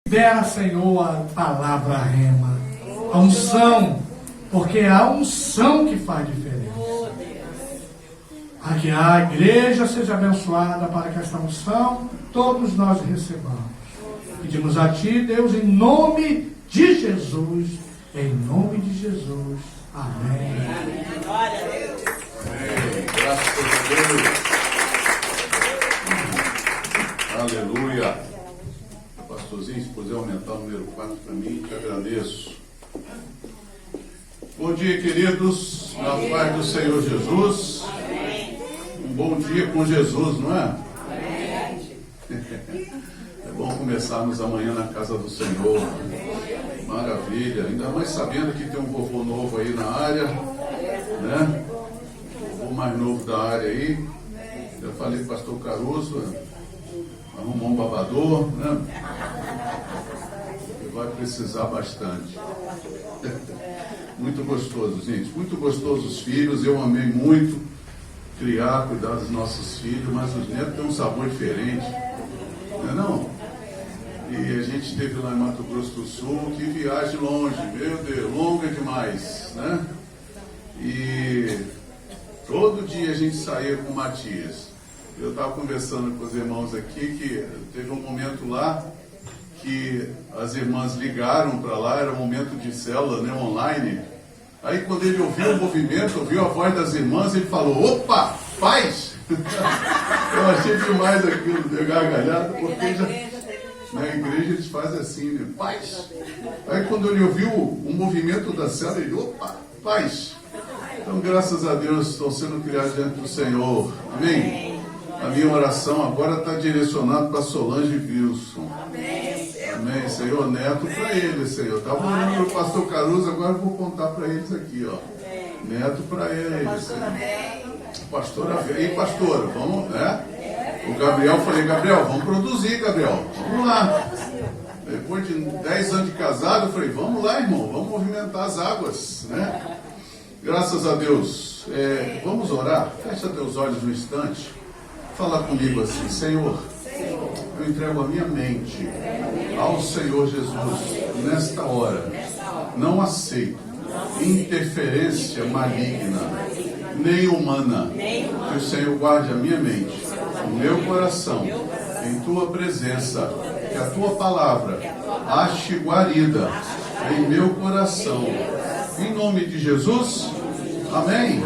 Libera, Senhor, a palavra rema, a unção, porque é a unção que faz diferença. A que a igreja seja abençoada para que esta unção todos nós recebamos. Pedimos a Ti, Deus, em nome de Jesus, em nome de Jesus. Amém. Amém. Glória a Deus. Amém. Graças a Deus. Aleluia. Pastorzinho, se puder aumentar o número 4 para mim, te agradeço. Bom dia, queridos. Na paz do Senhor Jesus. Um bom dia com Jesus, não é? É bom começarmos amanhã na casa do Senhor. Maravilha. Ainda mais sabendo que tem um vovô novo aí na área, né? O vovô mais novo da área aí. Já falei com o pastor Caruso, arrumou um babador, né? Vai precisar bastante. Muito gostoso, gente. Muito gostoso os filhos. Eu amei muito criar, cuidar dos nossos filhos, mas os netos têm um sabor diferente. Não é não? E a gente esteve lá em Mato Grosso do Sul, que viagem longe, meu Deus, longa demais, né? E todo dia a gente saía com o Matias. Eu estava conversando com os irmãos aqui, que teve um momento lá que as irmãs ligaram para lá, era um momento de célula, né, online. Aí quando ele ouviu o movimento, ouviu a voz das irmãs, ele falou, opa, paz! Eu achei demais aquilo, deu gargalhada, porque já, na igreja eles fazem assim, né, paz! Aí quando ele ouviu o movimento da célula, ele, opa, paz! Então graças a Deus estão sendo criados diante do Senhor, amém? A minha oração agora está direcionada para Solange Wilson. Amém, Senhor, neto para ele, Senhor. Estava orando para o pastor Caruso, agora eu vou contar para eles aqui, ó. Neto para ele, Senhor. Pastora, e pastora, vamos, né? O Gabriel, falei, Gabriel, vamos produzir, Gabriel. Vamos lá. Depois de 10 anos de casado, eu falei, vamos lá, irmão, vamos movimentar as águas, né? Graças a Deus. Vamos orar? Fecha teus olhos um instante. Fala comigo assim, Senhor, eu entrego a minha mente ao Senhor Jesus nesta hora. Não aceito interferência maligna, nem humana. Que o Senhor guarde a minha mente, o meu coração, em Tua presença. Que a Tua palavra ache guarida em meu coração. Em nome de Jesus, amém?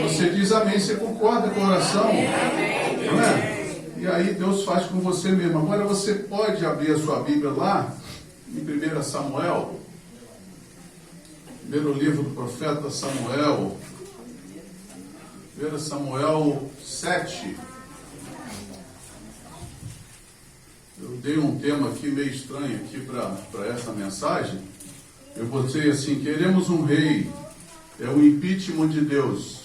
Você diz amém, você concorda com a oração? Não é? E aí Deus faz com você mesmo. Agora você pode abrir a sua Bíblia lá, em 1 Samuel, primeiro livro do profeta Samuel, 1 Samuel 7. Eu dei um tema aqui meio estranho aqui para essa mensagem. Eu botei assim, queremos um rei, é o impeachment de Deus.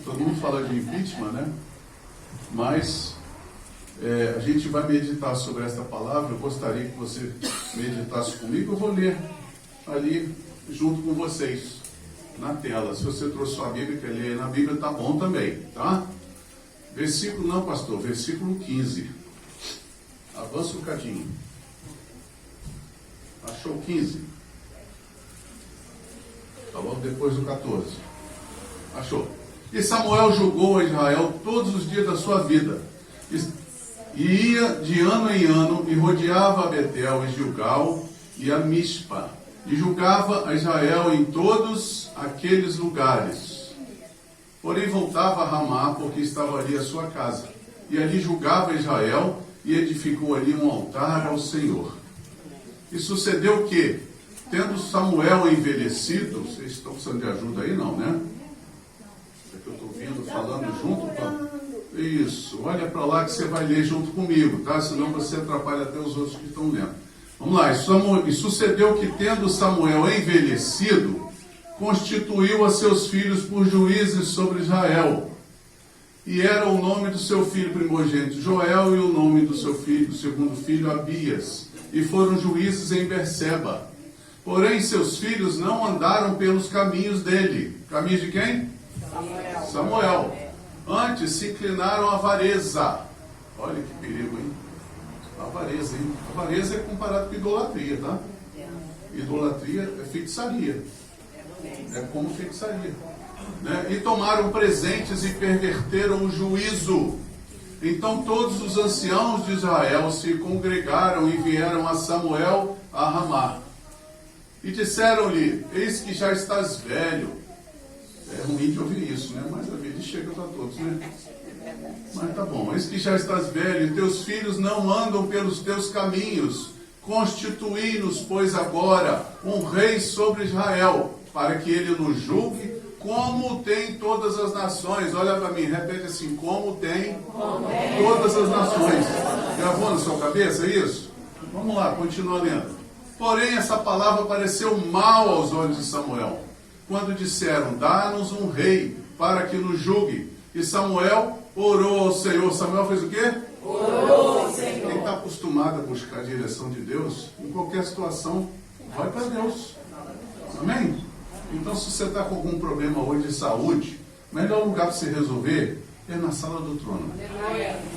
Todo mundo fala de impeachment, né? Mas a gente vai meditar sobre essa palavra. Eu gostaria que você meditasse comigo. Eu vou ler ali junto com vocês na tela. Se você trouxe sua Bíblia, quer ler na Bíblia, tá bom também, tá? Versículo, não pastor, versículo 15. Avança um cadinho. Achou 15? Tá logo depois do 14. Achou? E Samuel julgou a Israel todos os dias da sua vida. E ia de ano em ano e rodeava a Betel e Gilgal e a Mispa. E julgava a Israel em todos aqueles lugares. Porém voltava a Ramá, porque estava ali a sua casa. E ali julgava Israel e edificou ali um altar ao Senhor. E sucedeu que, tendo Samuel envelhecido, vocês estão precisando de ajuda aí não, né? É que eu estou vindo falando junto com... Isso, olha para lá que você vai ler junto comigo, tá? Senão você atrapalha até os outros que estão lendo. Vamos lá, e sucedeu que, tendo Samuel envelhecido, constituiu a seus filhos por juízes sobre Israel. E era o nome do seu filho primogênito Joel e o nome do seu filho, do segundo filho Abias. E foram juízes em Berseba. Porém, seus filhos não andaram pelos caminhos dele. Caminhos de quem? Samuel. Antes se inclinaram à avareza. Olha que perigo, hein? Avareza, hein? Avareza é comparado com idolatria, tá? Idolatria é feitiçaria. É como feitiçaria. Né? E tomaram presentes e perverteram o juízo. Então todos os anciãos de Israel se congregaram e vieram a Samuel a Ramá. E disseram-lhe: eis que já estás velho. É ruim de ouvir isso, né? Mas a vida chega para todos, né? Mas tá bom. Eis que já estás velho, e teus filhos não andam pelos teus caminhos. Constituí-nos, pois, agora um rei sobre Israel, para que ele nos julgue, como tem todas as nações. Olha para mim, repete assim: como tem todas as nações. Gravou na sua cabeça isso? Vamos lá, continua lendo. Porém, essa palavra pareceu mal aos olhos de Samuel, quando disseram: dá-nos um rei para que nos julgue. E Samuel orou ao Senhor. Samuel fez o quê? Orou ao Senhor. Quem está acostumado a buscar a direção de Deus, em qualquer situação, vai para Deus. Amém? Então, se você está com algum problema hoje de saúde, o melhor lugar para você resolver é na sala do trono.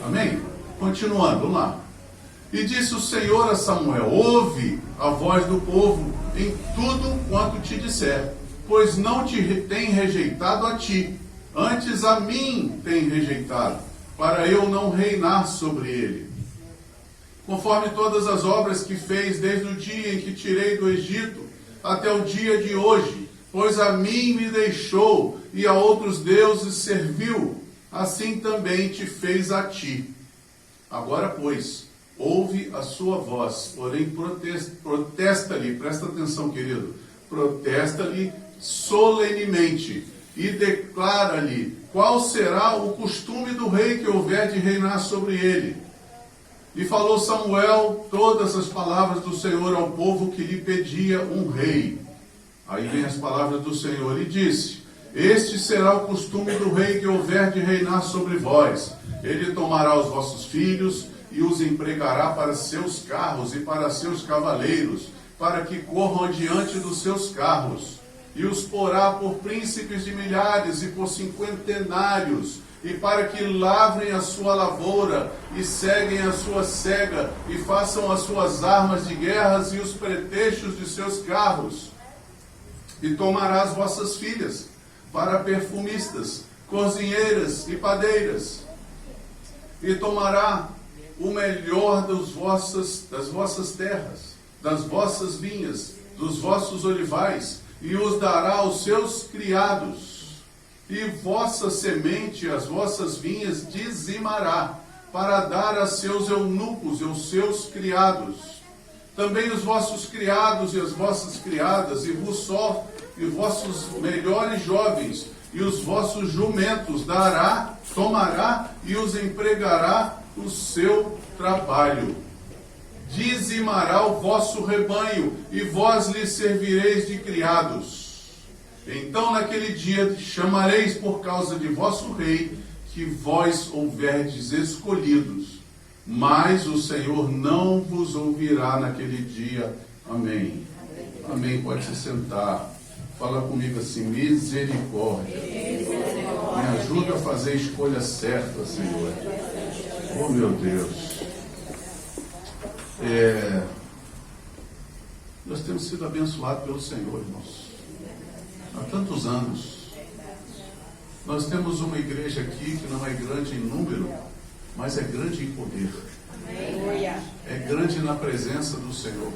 Amém? Continuando, vamos lá. E disse o Senhor a Samuel: ouve a voz do povo em tudo quanto te disser, pois não te tem rejeitado a ti, antes a mim tem rejeitado, para eu não reinar sobre ele. Conforme todas as obras que fez desde o dia em que tirei do Egito até o dia de hoje, pois a mim me deixou e a outros deuses serviu, assim também te fez a ti. Agora, pois, ouve a sua voz, porém protesta-lhe, presta atenção, querido, protesta-lhe solenemente e declara-lhe qual será o costume do rei que houver de reinar sobre ele. E falou Samuel todas as palavras do Senhor ao povo que lhe pedia um rei. Aí vem as palavras do Senhor e disse: este será o costume do rei que houver de reinar sobre vós. Ele tomará os vossos filhos e os empregará para seus carros e para seus cavaleiros, para que corram adiante dos seus carros, e os porá por príncipes de milhares e por cinquentenários, e para que lavrem a sua lavoura, e ceguem a sua cega, e façam as suas armas de guerras e os pretextos de seus carros. E tomará as vossas filhas para perfumistas, cozinheiras e padeiras, e tomará o melhor das vossas terras, das vossas vinhas, dos vossos olivais, e os dará aos seus criados. E vossa semente, as vossas vinhas, dizimará, para dar a seus eunucos e aos seus criados. Também os vossos criados e as vossas criadas, e vossos melhores jovens, e os vossos jumentos tomará e os empregará o seu trabalho. Dizimará o vosso rebanho, e vós lhe servireis de criados. Então naquele dia chamareis por causa de vosso rei, que vós houverdes escolhidos, mas o Senhor não vos ouvirá naquele dia. Amém. Amém. Pode se sentar. Fala comigo assim: misericórdia. Me ajuda a fazer a escolha certa, Senhor. Oh, meu Deus. Nós temos sido abençoados pelo Senhor, irmãos, há tantos anos. Nós temos uma igreja aqui que não é grande em número, mas é grande em poder. É grande na presença do Senhor.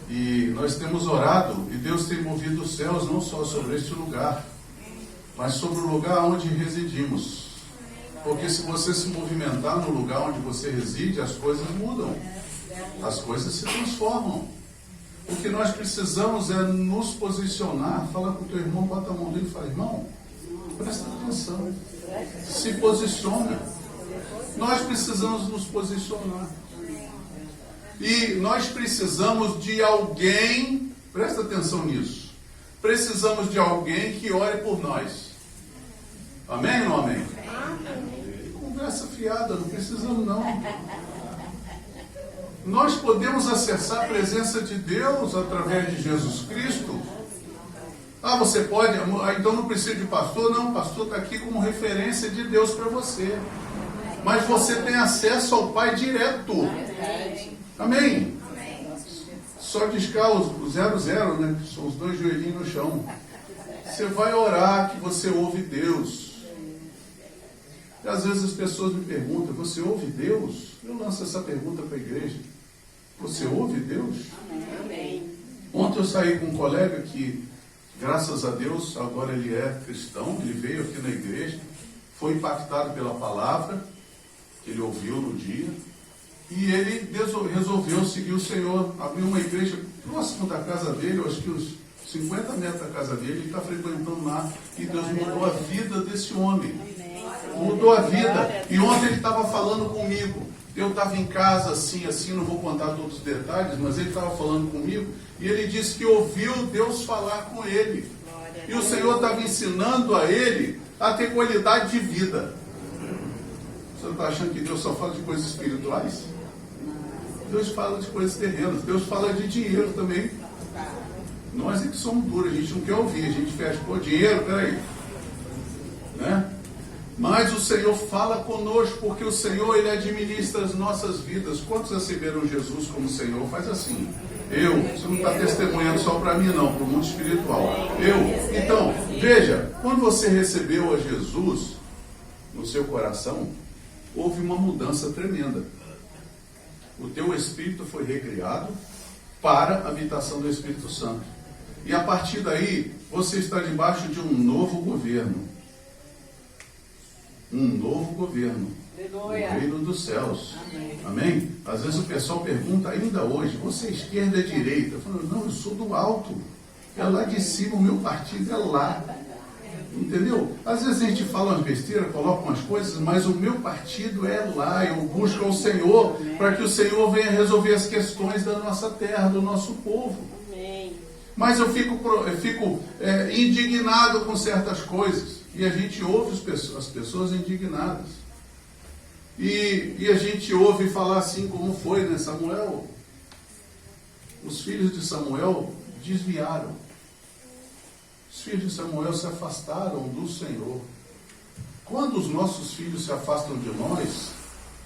E nós temos orado, e Deus tem movido os céus não só sobre este lugar, mas sobre o lugar onde residimos. Porque se você se movimentar no lugar onde você reside, as coisas mudam, as coisas se transformam. O que nós precisamos é nos posicionar. Fala com o teu irmão, bota a mão nele e fala: irmão, presta atenção, se posiciona. Nós precisamos nos posicionar. E nós precisamos de alguém, presta atenção nisso, precisamos de alguém que ore por nós. Amém ou não amém? Conversa fiada, não precisamos não. Nós podemos acessar a presença de Deus através de Jesus Cristo. Você pode, então não precisa de pastor. Não, o pastor está aqui como referência de Deus para você. mas você tem acesso ao Pai direto. Amém? Só discar o 00, né? Que são os 2 joelhinhos no chão. Você vai orar que você ouve Deus. E às vezes as pessoas me perguntam, você ouve Deus? Eu lanço essa pergunta para a igreja. Você ouve Deus? Amém. Ontem eu saí com um colega que, graças a Deus, agora ele é cristão, ele veio aqui na igreja, foi impactado pela palavra que ele ouviu no dia, e ele resolveu seguir o Senhor, abriu uma igreja próximo da casa dele, eu acho que uns 50 metros da casa dele, ele está frequentando lá, e Deus mudou a vida desse homem. Mudou a vida. E ontem ele estava falando comigo. Eu estava em casa assim, não vou contar todos os detalhes, mas ele estava falando comigo, e ele disse que ouviu Deus falar com ele. E o Senhor estava ensinando a ele a ter qualidade de vida. Você está achando que Deus só fala de coisas espirituais? Deus fala de coisas terrenas. Deus fala de dinheiro também. Nós é que somos duros, a gente não quer ouvir, a gente fecha, pô, dinheiro, peraí. Né? Mas o Senhor fala conosco, porque o Senhor, Ele administra as nossas vidas. Quantos receberam Jesus como Senhor? Faz assim. Você não está testemunhando só para mim não, para o mundo espiritual. Então, veja, quando você recebeu a Jesus no seu coração, houve uma mudança tremenda. O teu espírito foi recriado para a habitação do Espírito Santo. E a partir daí, você está debaixo de um novo governo. Um novo governo. O reino dos céus. Amém? Às vezes o pessoal pergunta ainda hoje, você é esquerda ou direita? Eu falo, não, eu sou do alto. É lá de cima, o meu partido é lá. Entendeu? Às vezes a gente fala umas besteiras, coloca umas coisas, mas o meu partido é lá. Eu busco ao Senhor para que o Senhor venha resolver as questões da nossa terra, do nosso povo. Mas eu fico indignado com certas coisas. E a gente ouve as pessoas indignadas. E a gente ouve falar assim como foi, né? Samuel. Os filhos de Samuel desviaram. Os filhos de Samuel se afastaram do Senhor. Quando os nossos filhos se afastam de nós,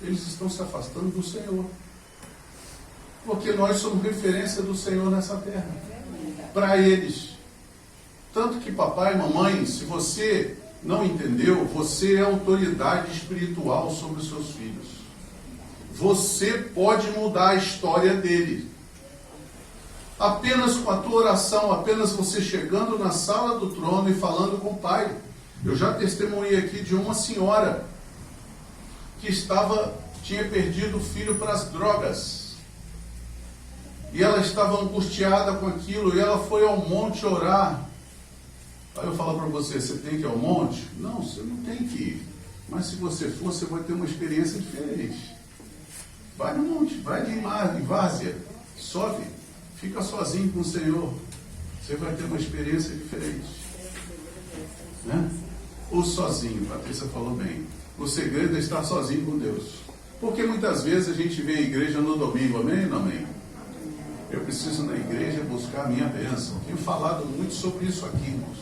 eles estão se afastando do Senhor. Porque nós somos referência do Senhor nessa terra. Para eles. Tanto que papai e mamãe, se você não entendeu, você é autoridade espiritual sobre os seus filhos. Você pode mudar a história deles. Apenas com a tua oração, apenas você chegando na sala do trono e falando com o Pai. Eu já testemunhei aqui de uma senhora que tinha perdido o filho para as drogas. E ela estava angustiada com aquilo, e ela foi ao monte orar. Aí eu falo para você, você tem que ir ao monte? Não, você não tem que ir. Mas se você for, você vai ter uma experiência diferente. Vai no monte, vai de várzea, sobe, fica sozinho com o Senhor. Você vai ter uma experiência diferente. Né? Ou sozinho, Patrícia falou bem. O segredo é estar sozinho com Deus. Porque muitas vezes a gente vem à igreja no domingo, amém ou não amém? Eu preciso na igreja buscar a minha bênção. Tenho falado muito sobre isso aqui, irmãos.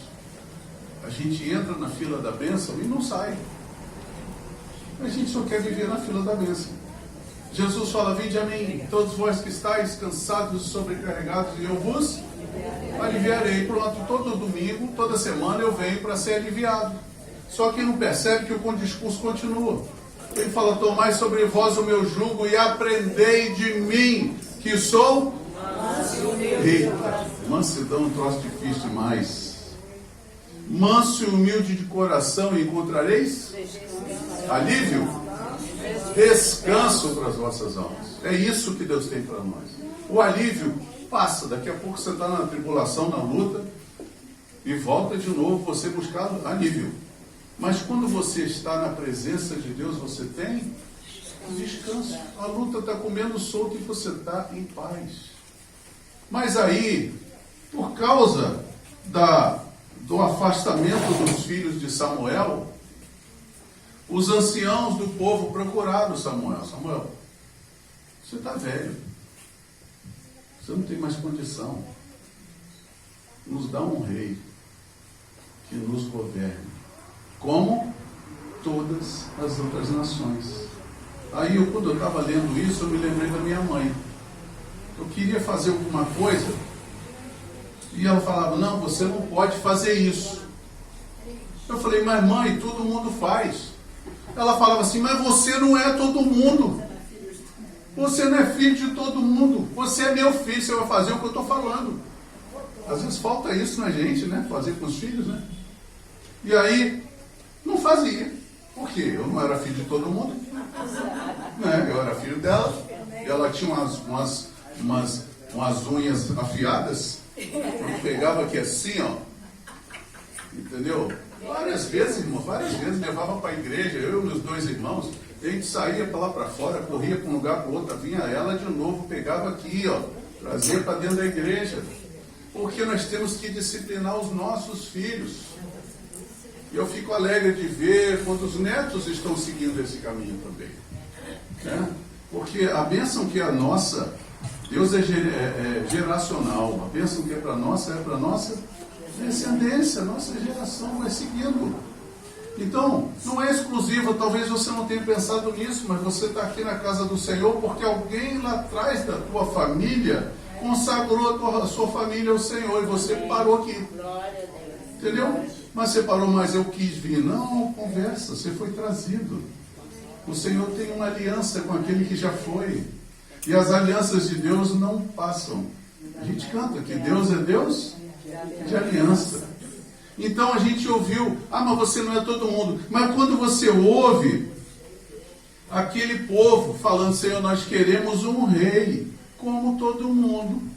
A gente entra na fila da bênção e não sai. A gente só quer viver na fila da bênção. Jesus fala, vinde a mim, todos vós que estáis cansados e sobrecarregados, e eu vos aliviarei. Pronto, todo domingo, toda semana eu venho para ser aliviado. Só que não percebe que o discurso continua. Ele fala, tomai sobre vós o meu jugo e aprendei de mim, que sou... Eita, mansidão é um troço difícil demais. Manso e humilde de coração, e encontrareis alívio, descanso para as vossas almas. É isso que Deus tem para nós. O alívio passa, daqui a pouco você está na tribulação, na luta, e volta de novo você buscar alívio. Mas quando você está na presença de Deus, você tem descanso. A luta está comendo solto e você está em paz. Mas aí, por causa do afastamento dos filhos de Samuel, os anciãos do povo procuraram Samuel. Samuel, você está velho. Você não tem mais condição. Nos dá um rei que nos governe, como todas as outras nações. Aí, quando eu estava lendo isso, eu me lembrei da minha mãe. Eu queria fazer alguma coisa, e ela falava, não, você não pode fazer isso. Eu falei, mas mãe, todo mundo faz. Ela falava assim, mas você não é todo mundo. Você não é filho de todo mundo. Você é meu filho, você vai fazer o que eu estou falando. Às vezes falta isso na gente, né? Fazer com os filhos, né? E aí, não fazia. Por quê? Eu não era filho de todo mundo. Né? Eu era filho dela. Ela tinha umas unhas afiadas. Eu pegava aqui assim, ó. Entendeu? Várias vezes, irmão, levava para a igreja, eu e meus 2 irmãos. A gente saía para lá para fora, corria para um lugar para o outro, vinha ela de novo, pegava aqui, ó, trazia para dentro da igreja. Porque nós temos que disciplinar os nossos filhos. E eu fico alegre de ver quando os netos estão seguindo esse caminho também. Né? Porque a bênção que é a nossa, Deus é geracional. A bênção que é para nossa descendência, nossa geração vai seguindo. Então, não é exclusivo, talvez você não tenha pensado nisso, mas você está aqui na casa do Senhor porque alguém lá atrás da tua família consagrou a sua família ao Senhor e você parou aqui. Entendeu? Mas você parou, mas eu quis vir. Não, conversa, você foi trazido. O Senhor tem uma aliança com aquele que já foi. E as alianças de Deus não passam. A gente canta que Deus é Deus de aliança. Então a gente ouviu, mas você não é todo mundo. Mas quando você ouve aquele povo falando, Senhor, nós queremos um rei, como todo mundo.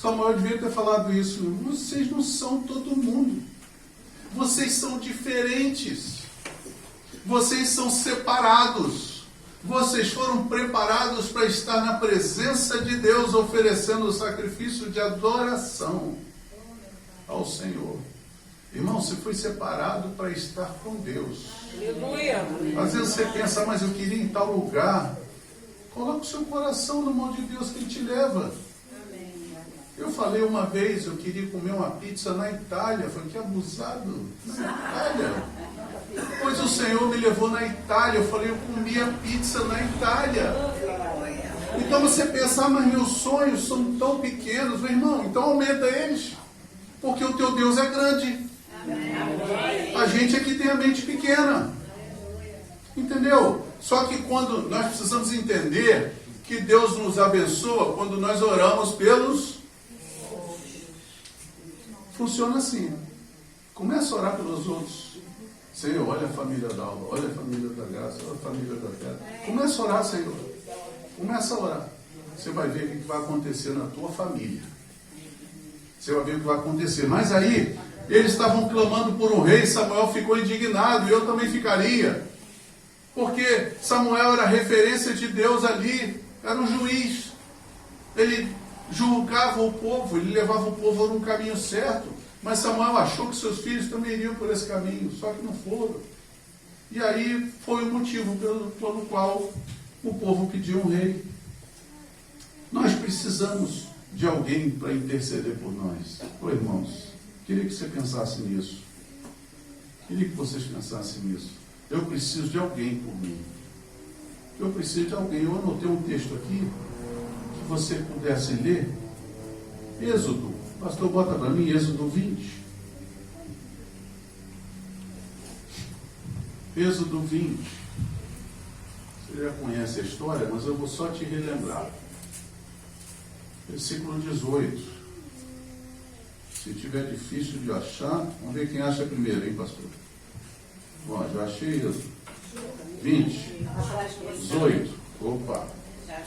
Samuel devia ter falado isso. Vocês não são todo mundo. Vocês são diferentes. Vocês são separados. Vocês foram preparados para estar na presença de Deus, oferecendo o sacrifício de adoração ao Senhor. Irmão, você foi separado para estar com Deus. Aleluia. Às vezes você pensa, mas eu queria ir em tal lugar. Coloca o seu coração na mão de Deus que Ele te leva. Eu falei uma vez, eu queria comer uma pizza na Itália. Falei, que abusado, na Itália. Pois o Senhor me levou na Itália. Eu falei, eu comi a pizza na Itália. Então você pensa, mas meus sonhos são tão pequenos. Meu irmão, então aumenta eles. Porque o teu Deus é grande. A gente aqui tem a mente pequena. Entendeu? Só que quando nós precisamos entender que Deus nos abençoa quando nós oramos pelos... Funciona assim. Começa a orar pelos outros. Senhor, olha a família da Alba, olha a família da Graça, olha a família da Pedra. Começa a orar, Senhor. Começa a orar. Você vai ver o que vai acontecer na tua família. Você vai ver o que vai acontecer. Mas aí, eles estavam clamando por um rei, Samuel ficou indignado, e eu também ficaria. Porque Samuel era referência de Deus ali, era um juiz. Ele julgava o povo, ele levava o povo no caminho certo. Mas Samuel achou que seus filhos também iriam por esse caminho, só que não foram. E aí foi o motivo pelo qual o povo pediu um rei. Nós precisamos de alguém para interceder por nós. Ô irmãos, queria que você pensasse nisso. Queria que vocês pensassem nisso. Eu preciso de alguém por mim. Eu preciso de alguém. Eu anotei um texto aqui que você pudesse ler. Êxodo. Pastor, bota para mim Êxodo 20. Êxodo 20. Você já conhece a história, mas eu vou só te relembrar. Versículo 18. Se tiver difícil de achar, vamos ver quem acha primeiro, hein, pastor? Bom, já achei isso. 20. 18. Opa.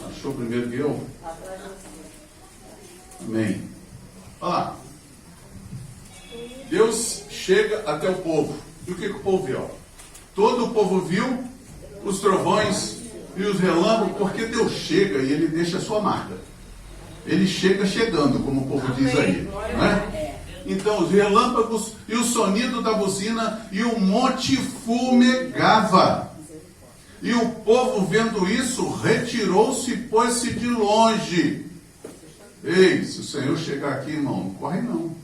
Achou primeiro que eu? Amém. Olha lá. Deus chega até o povo. E o que o povo viu? Todo o povo viu os trovões e os relâmpagos, porque Deus chega e Ele deixa a sua marca. Ele chega chegando, como o povo diz aí. Não é? Então, os relâmpagos e o sonido da buzina e o monte fumegava. E o povo, vendo isso, retirou-se e pôs-se de longe. Ei, se o Senhor chegar aqui, irmão, não corre não.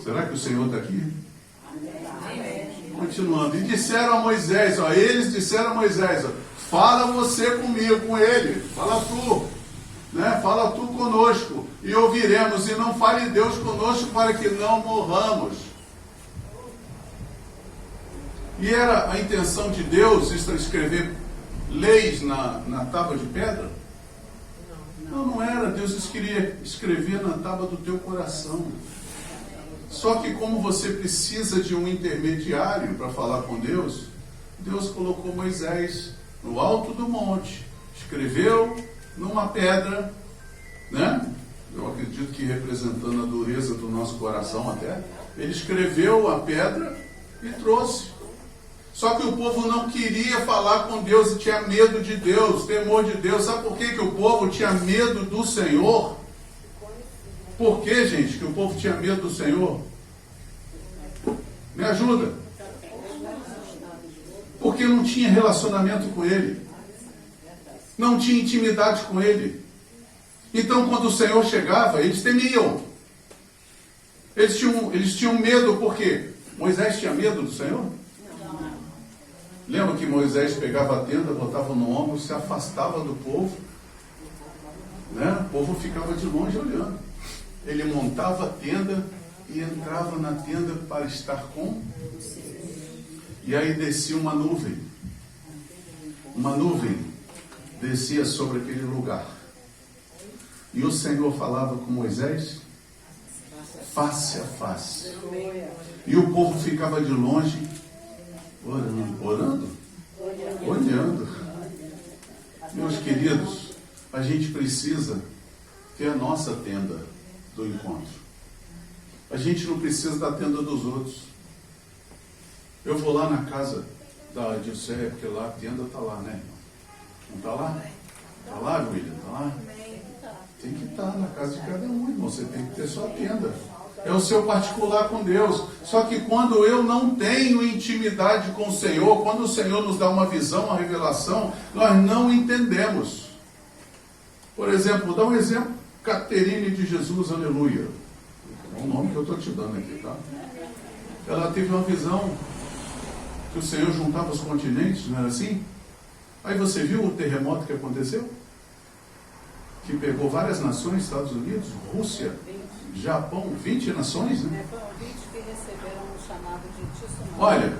Será que o Senhor está aqui? Continuando. E disseram a Moisés, ó, eles disseram a Moisés, ó, fala você comigo, com ele, fala tu, né? Fala tu conosco, e ouviremos, e não fale Deus conosco para que não morramos. E era a intenção de Deus escrever leis na tábua de pedra? Não era. Deus queria escrever na tábua do teu coração. Só que como você precisa de um intermediário para falar com Deus, Deus colocou Moisés no alto do monte, escreveu numa pedra, né? Eu acredito que representando a dureza do nosso coração até, ele escreveu a pedra e trouxe. Só que o povo não queria falar com Deus e tinha medo de Deus, temor de Deus. Sabe por que o povo tinha medo do Senhor? Por que, gente, que o povo tinha medo do Senhor? Me ajuda. Porque não tinha relacionamento com Ele. Não tinha intimidade com Ele. Então, quando o Senhor chegava, eles temiam. Eles tinham medo, por quê? Moisés tinha medo do Senhor? Lembra que Moisés pegava a tenda, botava no ombro, se afastava do povo, né? O povo ficava de longe olhando. Ele montava a tenda e entrava na tenda para estar com. E aí descia uma nuvem. Uma nuvem descia sobre aquele lugar. E o Senhor falava com Moisés face a face. E o povo ficava de longe orando, olhando. Meus queridos, a gente precisa ter a nossa tenda do encontro. A gente não precisa da tenda dos outros. Eu vou lá na casa da Dilceia, porque lá a tenda está lá, né, irmão? Não está lá? Está lá, William? Está lá? Tem que estar na casa de cada um, irmão. Você tem que ter sua tenda. É o seu particular com Deus. Só que quando eu não tenho intimidade com o Senhor, quando o Senhor nos dá uma visão, uma revelação, nós não entendemos. Por exemplo, vou dar um exemplo. Caterine de Jesus, aleluia. É o nome que eu estou te dando aqui, tá? Ela teve uma visão que o Senhor juntava os continentes, não era assim? Aí você viu o terremoto que aconteceu? Que pegou várias nações, Estados Unidos, Rússia, Japão, 20 nações, né? Foram 20 que receberam o chamado de tsunami. Olha,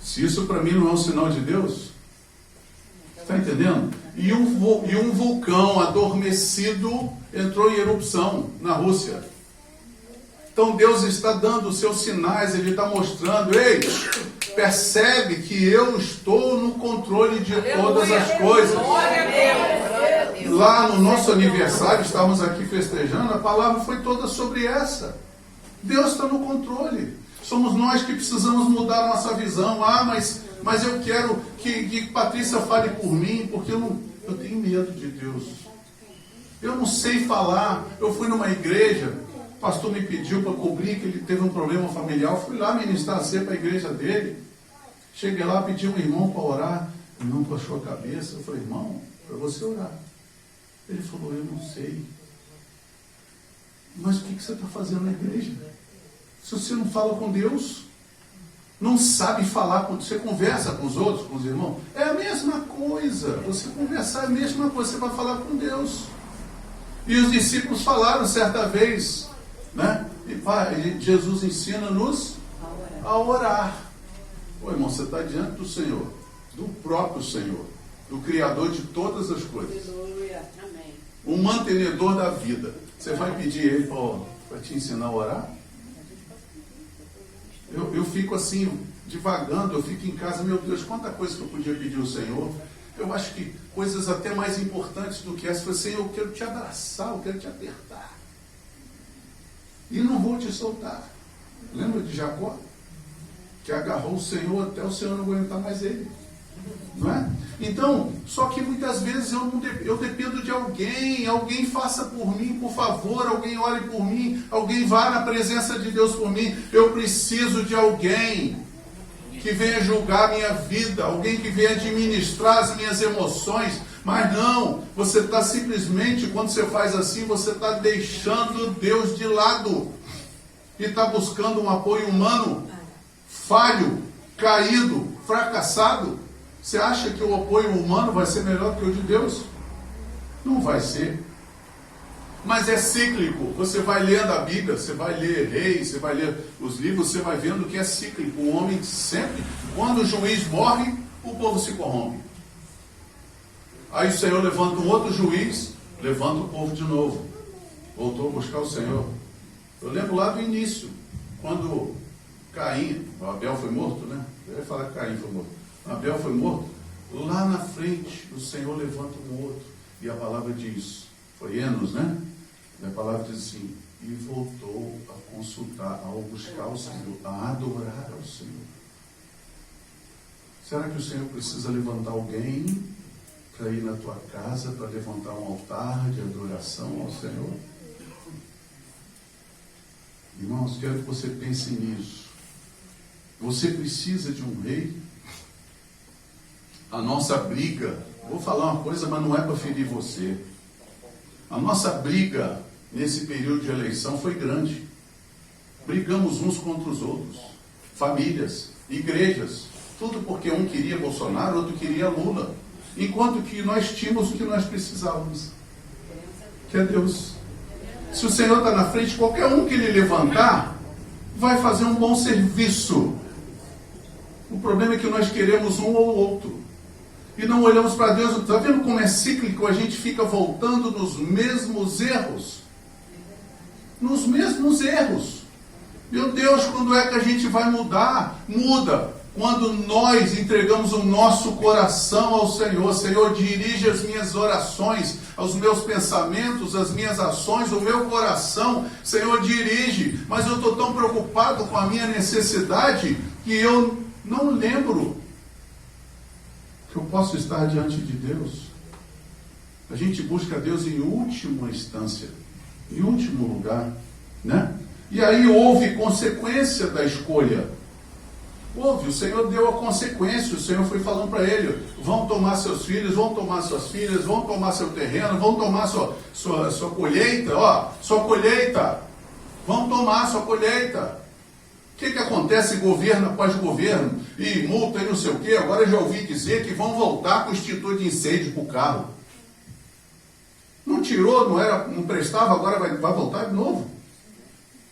se isso para mim não é um sinal de Deus, está entendendo? E um vulcão adormecido entrou em erupção na Rússia. Então Deus está dando os seus sinais, Ele está mostrando, ei, percebe que eu estou no controle de todas as coisas. Glória a Deus. Lá no nosso aniversário, estávamos aqui festejando, a palavra foi toda sobre essa. Deus está no controle. Somos nós que precisamos mudar a nossa visão. Ah, mas eu quero que Patrícia fale por mim, porque eu tenho medo de Deus. Eu não sei falar. Eu fui numa igreja, o pastor me pediu para cobrir que ele teve um problema familiar. Eu fui lá ministrar a ceia para a igreja dele. Cheguei lá, pedi um irmão para orar. O irmão baixou a cabeça. Eu falei, irmão, para você orar. Ele falou, eu não sei. Mas o que você está fazendo na igreja? Se você não fala com Deus, não sabe falar, você conversa com os outros, com os irmãos, é a mesma coisa. Você conversar é a mesma coisa, você vai falar com Deus. E os discípulos falaram certa vez, né? E Jesus ensina-nos a orar. Ô irmão, você está diante do Senhor, do próprio Senhor, do Criador de todas as coisas. Amém. O mantenedor da vida. Você vai pedir Ele para te ensinar a orar? Eu fico assim, divagando, eu fico em casa, meu Deus, quanta coisa que eu podia pedir ao Senhor. Eu acho que coisas até mais importantes do que essa. Eu falei, Senhor, eu quero te abraçar, eu quero te apertar. E não vou te soltar. Lembra de Jacó? Que agarrou o Senhor até o Senhor não aguentar mais ele. Não é? Então, só que muitas vezes eu dependo de alguém faça por mim, por favor, alguém ore por mim, alguém vá na presença de Deus por mim. Eu preciso de alguém que venha julgar a minha vida, alguém que venha administrar as minhas emoções. Mas não, você está simplesmente, quando você faz assim, você está deixando Deus de lado e está buscando um apoio humano. falho, caído, fracassado, você acha que o apoio humano vai ser melhor que o de Deus? Não vai ser. Mas é cíclico. Você vai lendo a Bíblia, você vai ler Reis, você vai ler os livros, você vai vendo que é cíclico. O homem sempre, quando o juiz morre, o povo se corrompe. Aí o Senhor levanta um outro juiz, levanta o povo de novo. Voltou a buscar o Senhor. Eu lembro lá do início, quando Caim, Abel foi morto, né? Eu ia falar que Caim foi morto. Abel foi morto. Lá na frente, o Senhor levanta um outro. E a palavra diz, foi Enos, né? E a palavra diz assim, e voltou a consultar, a buscar o Senhor, a adorar ao Senhor. Será que o Senhor precisa levantar alguém para ir na tua casa, para levantar um altar de adoração ao Senhor? Irmãos, quero que você pense nisso. Você precisa de um rei? A nossa briga, vou falar uma coisa, mas não é para ferir você. A nossa briga nesse período de eleição foi grande. Brigamos uns contra os outros. Famílias, igrejas, tudo porque um queria Bolsonaro, outro queria Lula. Enquanto que nós tínhamos o que nós precisávamos, que é Deus. Se o Senhor está na frente, qualquer um que ele levantar, vai fazer um bom serviço. O problema é que nós queremos um ou outro. E não olhamos para Deus. Está vendo como é cíclico? A gente fica voltando nos mesmos erros. Nos mesmos erros. Meu Deus, quando é que a gente vai mudar? Muda. Quando nós entregamos o nosso coração ao Senhor. Senhor, dirige as minhas orações, os meus pensamentos, as minhas ações, o meu coração. Senhor, dirige. Mas eu estou tão preocupado com a minha necessidade que eu não lembro que eu posso estar diante de Deus. A gente busca Deus em última instância, em último lugar, né? E aí houve consequência da escolha. Houve, o Senhor deu a consequência. O Senhor foi falando para ele, vão tomar seus filhos, vão tomar suas filhas, vão tomar seu terreno, vão tomar sua colheita, ó, sua colheita, vão tomar sua colheita. O que acontece governo após governo? E multa e não sei o quê. Agora eu já ouvi dizer que vão voltar com o extintor de incêndio para o carro. Não tirou, não prestava, agora vai voltar de novo.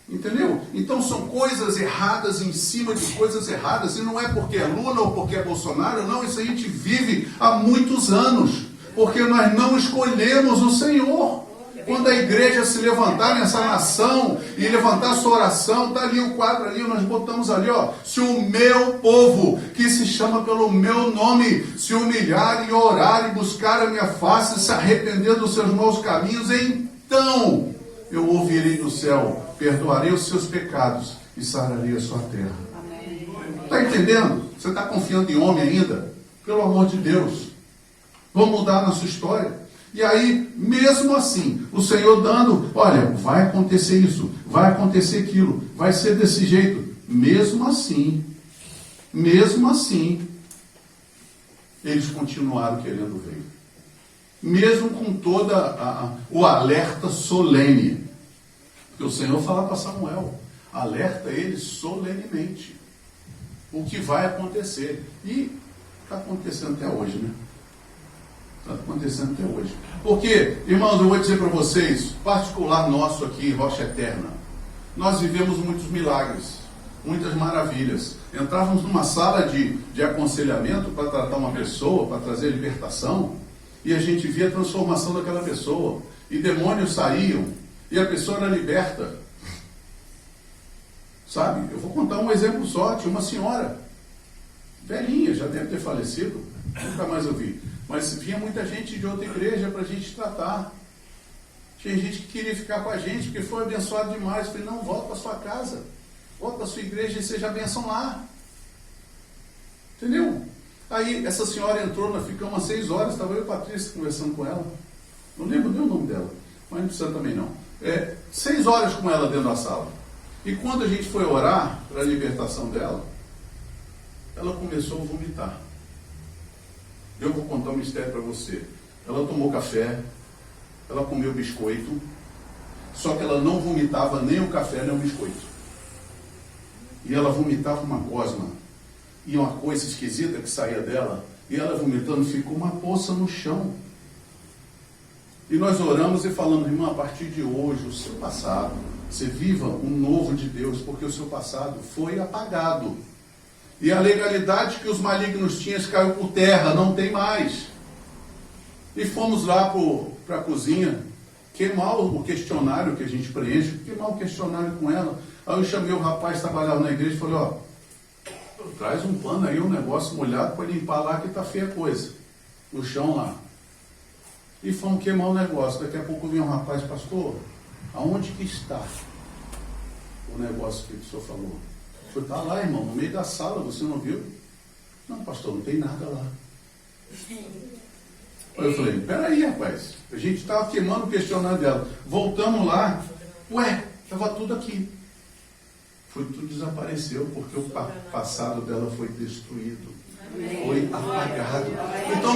Entendeu? Então são coisas erradas em cima de coisas erradas. E não é porque é Lula ou porque é Bolsonaro. Não, isso a gente vive há muitos anos. Porque nós não escolhemos o Senhor. Quando a igreja se levantar nessa nação e levantar sua oração, está ali o quadro ali, nós botamos ali, ó. Se o meu povo, que se chama pelo meu nome, se humilhar e orar e buscar a minha face, se arrepender dos seus maus caminhos, então eu ouvirei do céu, perdoarei os seus pecados e sararei a sua terra. Está entendendo? Você está confiando em homem ainda? Pelo amor de Deus. Vamos mudar a nossa história. E aí, mesmo assim, o Senhor dando, olha, vai acontecer isso, vai acontecer aquilo, vai ser desse jeito. Mesmo assim, eles continuaram querendo o rei. Mesmo com toda o alerta solene. Porque o Senhor fala para Samuel, alerta eles solenemente. O que vai acontecer. E está acontecendo até hoje, né? Está acontecendo até hoje. Porque, irmãos, eu vou dizer para vocês, particular nosso aqui, Rocha Eterna, nós vivemos muitos milagres, muitas maravilhas. Entrávamos numa sala de aconselhamento para tratar uma pessoa, para trazer libertação, e a gente via a transformação daquela pessoa, e demônios saíam, e a pessoa era liberta. Sabe? Eu vou contar um exemplo só. Tinha uma senhora, velhinha, já deve ter falecido, nunca mais ouvi. Mas vinha muita gente de outra igreja para a gente tratar. Tinha gente que queria ficar com a gente, porque foi abençoado demais. Eu falei, não, volta para sua casa. Volta para sua igreja e seja bênção lá. Entendeu? Aí essa senhora entrou, nós ficamos 6 horas, estava eu e a Patrícia conversando com ela. Não lembro nem o nome dela, mas não precisa também não. 6 horas com ela dentro da sala. E quando a gente foi orar para a libertação dela, ela começou a vomitar. Eu vou contar um mistério para você. Ela tomou café, ela comeu biscoito, só que ela não vomitava nem o café nem o biscoito. e ela vomitava uma gosma, e uma coisa esquisita que saía dela, e ela vomitando, ficou uma poça no chão. E nós oramos e falamos, irmã, a partir de hoje, o seu passado, você viva um novo de Deus, porque o seu passado foi apagado. E a legalidade que os malignos tinham caiu por terra, não tem mais. E fomos lá para a cozinha, queimar o questionário que a gente preenche, queimar o questionário com ela. Aí eu chamei o rapaz que trabalhava na igreja e falei, ó, traz um pano aí, um negócio molhado para limpar lá que está feia a coisa, no chão lá. E fomos queimar o negócio. Daqui a pouco vem um rapaz, pastor, aonde que está o negócio que o senhor falou? O senhor está lá, irmão, no meio da sala, você não viu? Não, pastor, não tem nada lá. Aí eu falei, peraí, rapaz, a gente estava queimando o questionário dela. Voltamos lá, ué, estava tudo aqui. Tudo desapareceu, porque o passado dela foi destruído. Foi apagado. Então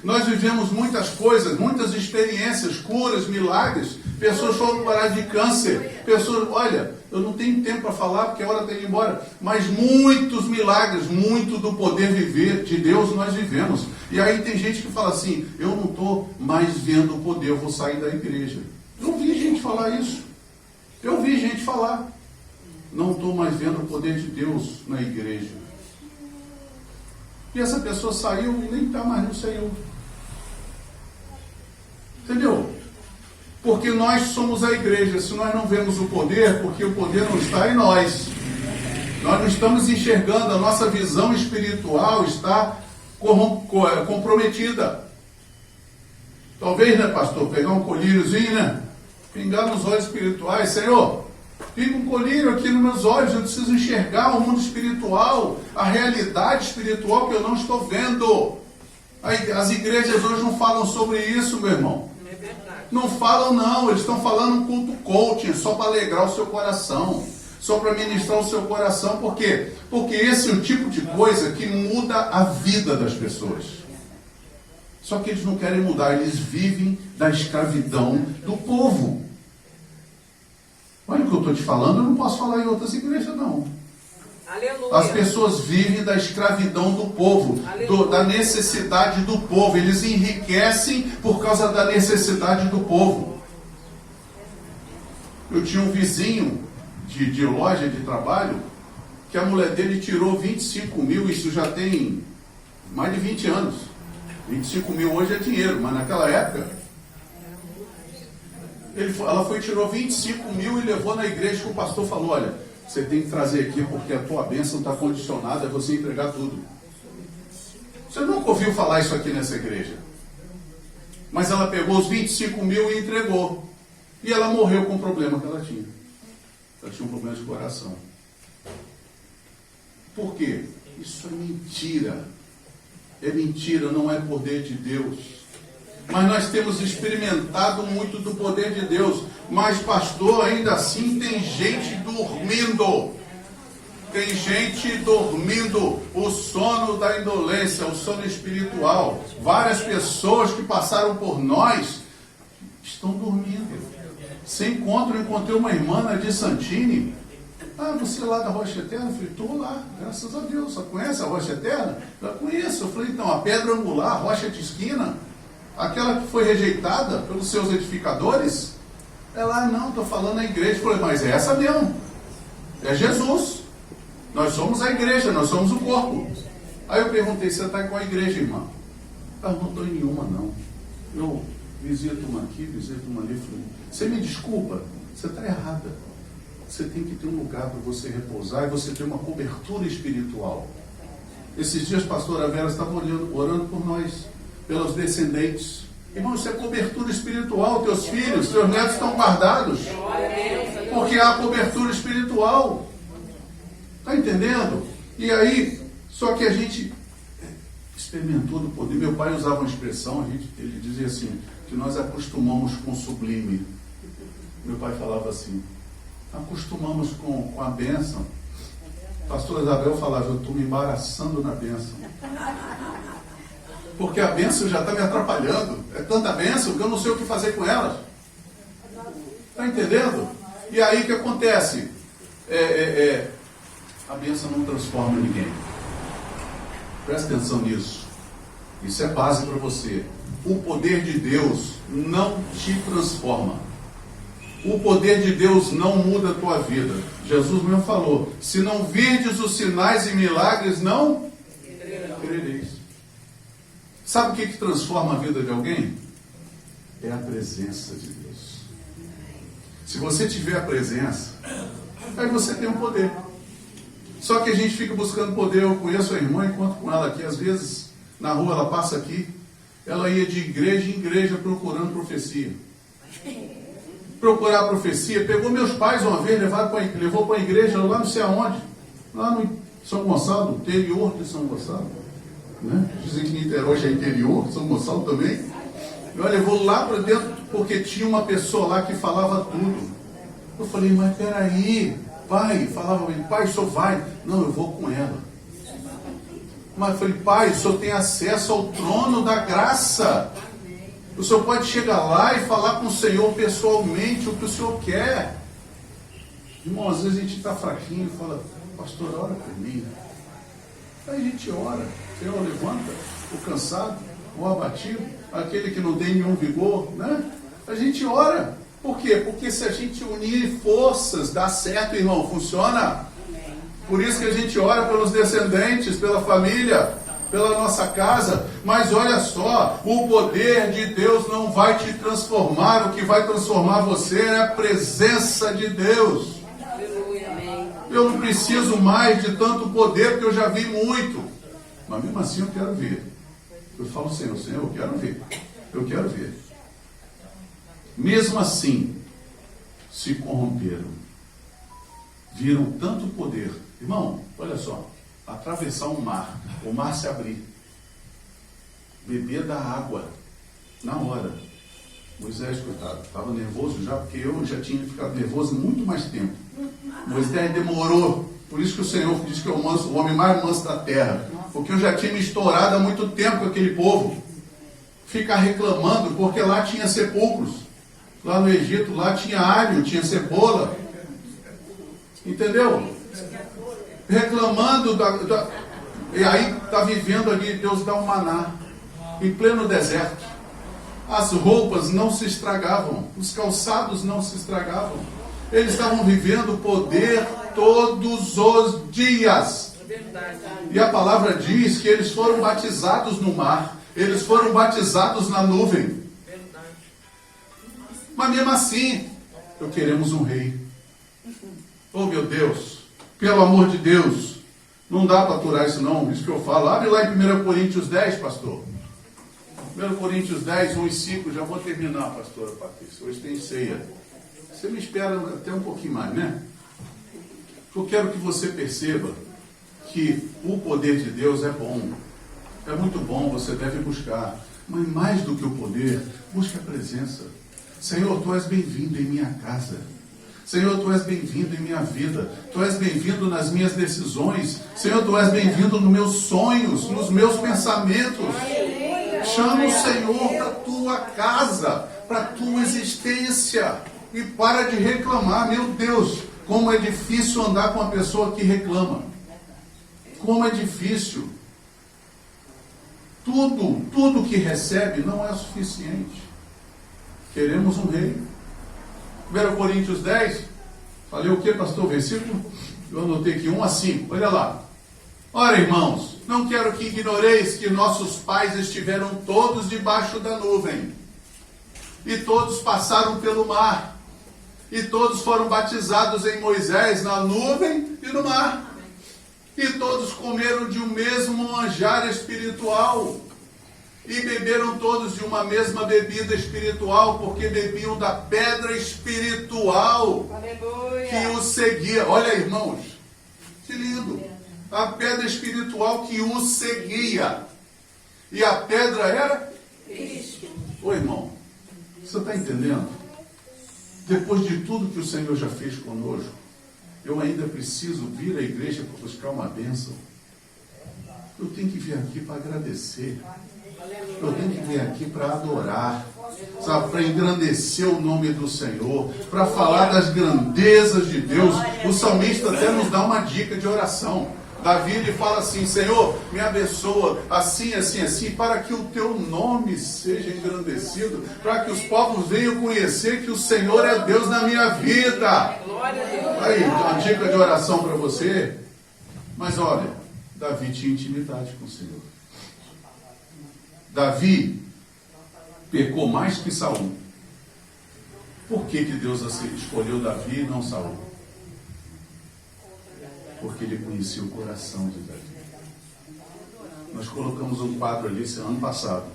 nós vivemos muitas coisas, muitas experiências, curas, milagres. Pessoas foram parar de câncer. Pessoas, olha, eu não tenho tempo para falar porque a hora tem que ir embora. Mas muitos milagres, muito do poder viver de Deus nós vivemos. E aí tem gente que fala assim, eu não estou mais vendo o poder, eu vou sair da igreja. Eu ouvi gente falar isso. Eu ouvi gente falar. Não estou mais vendo o poder de Deus na igreja. E essa pessoa saiu e nem está mais no Senhor. Entendeu? Porque nós somos a igreja. Se nós não vemos o poder, porque o poder não está em nós. Nós não estamos enxergando, a nossa visão espiritual está comprometida. Talvez, né, pastor, pegar um colíriozinho, né? Pingar nos olhos espirituais. Senhor, fica um colírio aqui nos meus olhos, eu preciso enxergar o mundo espiritual, a realidade espiritual que eu não estou vendo. As igrejas hoje não falam sobre isso, meu irmão. É verdade. Não falam não, eles estão falando um culto coaching, só para alegrar o seu coração, só para ministrar o seu coração. Por quê? Porque esse é o tipo de coisa que muda a vida das pessoas. Só que eles não querem mudar, eles vivem da escravidão do povo. Olha o que eu estou te falando, eu não posso falar em outras igrejas, não. Aleluia. As pessoas vivem da escravidão do povo, da necessidade do povo. Eles enriquecem por causa da necessidade do povo. Eu tinha um vizinho de loja de trabalho, que a mulher dele tirou 25 mil, isso já tem mais de 20 anos. 25 mil hoje é dinheiro, mas naquela época... Ela foi e tirou 25 mil e levou na igreja que o pastor falou, olha, você tem que trazer aqui porque a tua bênção está condicionada a você entregar tudo. Você nunca ouviu falar isso aqui nessa igreja. Mas ela pegou os 25 mil e entregou. E ela morreu com o problema que ela tinha. Ela tinha um problema de coração. Por quê? Isso é mentira. É mentira, não é poder de Deus. Mas nós temos experimentado muito do poder de Deus. Mas, pastor, ainda assim tem gente dormindo. Tem gente dormindo. O sono da indolência, o sono espiritual. Várias pessoas que passaram por nós estão dormindo. Você encontrei uma irmã de Santini. Ah, você é lá da Rocha Eterna? Eu falei, estou lá, graças a Deus. Você conhece a Rocha Eterna? Eu conheço. Eu falei, então, a pedra angular, a rocha de esquina, aquela que foi rejeitada pelos seus edificadores? Ela, não, estou falando a igreja. Eu falei, mas é essa mesmo. É Jesus. Nós somos a igreja, nós somos o corpo. Aí eu perguntei, você está com a igreja, irmã? Ah, não estou em nenhuma, não. Eu visito uma aqui, visito uma ali. Falei, você me desculpa, você está errada. Você tem que ter um lugar para você repousar e você ter uma cobertura espiritual. Esses dias, pastora Vera estava orando por nós, pelos descendentes. Irmão, isso é cobertura espiritual. Teus filhos, teus netos estão guardados. Porque há cobertura espiritual. Está entendendo? E aí, só que a gente experimentou do poder. Meu pai usava uma expressão, ele dizia assim, que nós acostumamos com o sublime. Meu pai falava assim, acostumamos com a bênção. Pastor Isabel falava, eu estou me embaraçando na bênção. Porque a bênção já está me atrapalhando. É tanta bênção que eu não sei o que fazer com ela. Está entendendo? E aí o que acontece? a bênção não transforma ninguém. Presta atenção nisso. Isso é base para você. O poder de Deus não te transforma. O poder de Deus não muda a tua vida. Jesus mesmo falou: se não virdes os sinais e milagres, não crereis. Sabe o que transforma a vida de alguém? É a presença de Deus. Se você tiver a presença, aí você tem o poder. Só que a gente fica buscando poder. Eu conheço a irmã, encontro com ela aqui, às vezes, na rua, ela passa aqui, ela ia de igreja em igreja procurando profecia. Procurar profecia, pegou meus pais uma vez, levou para a igreja lá não sei aonde, lá no São Gonçalo, interior de São Gonçalo, né? Dizem que Niterói já é interior, São Gonçalo também. Ela levou lá para dentro, porque tinha uma pessoa lá que falava tudo. Eu falei: mas peraí, pai, falava, pai, o senhor vai? Não, eu vou com ela. Mas eu falei: pai, o senhor tem acesso ao trono da graça. O senhor pode chegar lá e falar com o Senhor pessoalmente o que o senhor quer. Irmão, às vezes a gente está fraquinho e fala: pastor, ora por mim. Aí a gente ora. Senhor, levanta o cansado, o abatido, aquele que não tem nenhum vigor, né? A gente ora. Por quê? Porque se a gente unir forças, dá certo, irmão, funciona. Por isso que a gente ora pelos descendentes, pela família, pela nossa casa. Mas olha só, o poder de Deus não vai te transformar. O que vai transformar você é a presença de Deus. Eu não preciso mais de tanto poder, porque eu já vi muito. Mas mesmo assim eu quero ver. Eu falo: Senhor, eu quero ver. Eu quero ver. Mesmo assim, se corromperam. Viram tanto poder. Irmão, olha só. Atravessar um mar, o mar se abrir, beber da água, na hora. Moisés, coitado, estava nervoso já, porque eu já tinha ficado nervoso muito mais tempo. Moisés demorou, por isso que o Senhor diz que é o homem mais manso da terra, porque eu já tinha me estourado há muito tempo com aquele povo. Ficar reclamando, porque lá tinha sepulcros, lá no Egito, lá tinha alho, tinha cebola, entendeu? Reclamando e aí está vivendo ali, Deus dá um maná em pleno deserto. As roupas não se estragavam, os calçados não se estragavam. Eles estavam vivendo o poder todos os dias. E a palavra diz que eles foram batizados no mar, eles foram batizados na nuvem. Mas mesmo assim, queremos um rei. Oh meu Deus, pelo amor de Deus, não dá para aturar isso não, isso que eu falo. Abre lá em 1 Coríntios 10, pastor. 1 Coríntios 10, 1 e 5, já vou terminar, pastora Patrícia. Hoje tem ceia. Você me espera até um pouquinho mais, né? Eu quero que você perceba que o poder de Deus é bom. É muito bom, você deve buscar. Mas mais do que o poder, busque a presença. Senhor, Tu és bem-vindo em minha casa. Senhor, Tu és bem-vindo em minha vida. Tu és bem-vindo nas minhas decisões. Senhor, Tu és bem-vindo nos meus sonhos, nos meus pensamentos. Chama o Senhor para a tua casa, para a tua existência. E para de reclamar. Meu Deus, como é difícil andar com uma pessoa que reclama. Como é difícil. Tudo que recebe não é suficiente. Queremos um rei. 1 Coríntios 10, falei o que, pastor? Versículo? Eu anotei aqui 1 a 5, olha lá. Ora, irmãos, não quero que ignoreis que nossos pais estiveram todos debaixo da nuvem, e todos passaram pelo mar, e todos foram batizados em Moisés na nuvem e no mar, e todos comeram de um mesmo manjar espiritual, e beberam todos de uma mesma bebida espiritual, porque bebiam da pedra espiritual que os seguia. Olha, irmãos, que lindo! A pedra espiritual que os seguia. E a pedra era Cristo. Ô irmão, você está entendendo? Depois de tudo que o Senhor já fez conosco, eu ainda preciso vir à igreja para buscar uma bênção. Eu tenho que vir aqui para agradecer. Eu tenho que vir aqui para adorar. sabe, para engrandecer o nome do Senhor, para falar das grandezas de Deus. O salmista até nos dá uma dica de oração. Davi, ele fala assim: Senhor, me abençoa assim, assim, assim, para que o teu nome seja engrandecido, para que os povos venham conhecer que o Senhor é Deus na minha vida. Aí, uma dica de oração para você. Mas olha, Davi tinha intimidade com o Senhor. Davi pecou mais que Saul. Por que Deus escolheu Davi e não Saul? Porque ele conhecia o coração de Davi. Nós colocamos um quadro ali ano passado: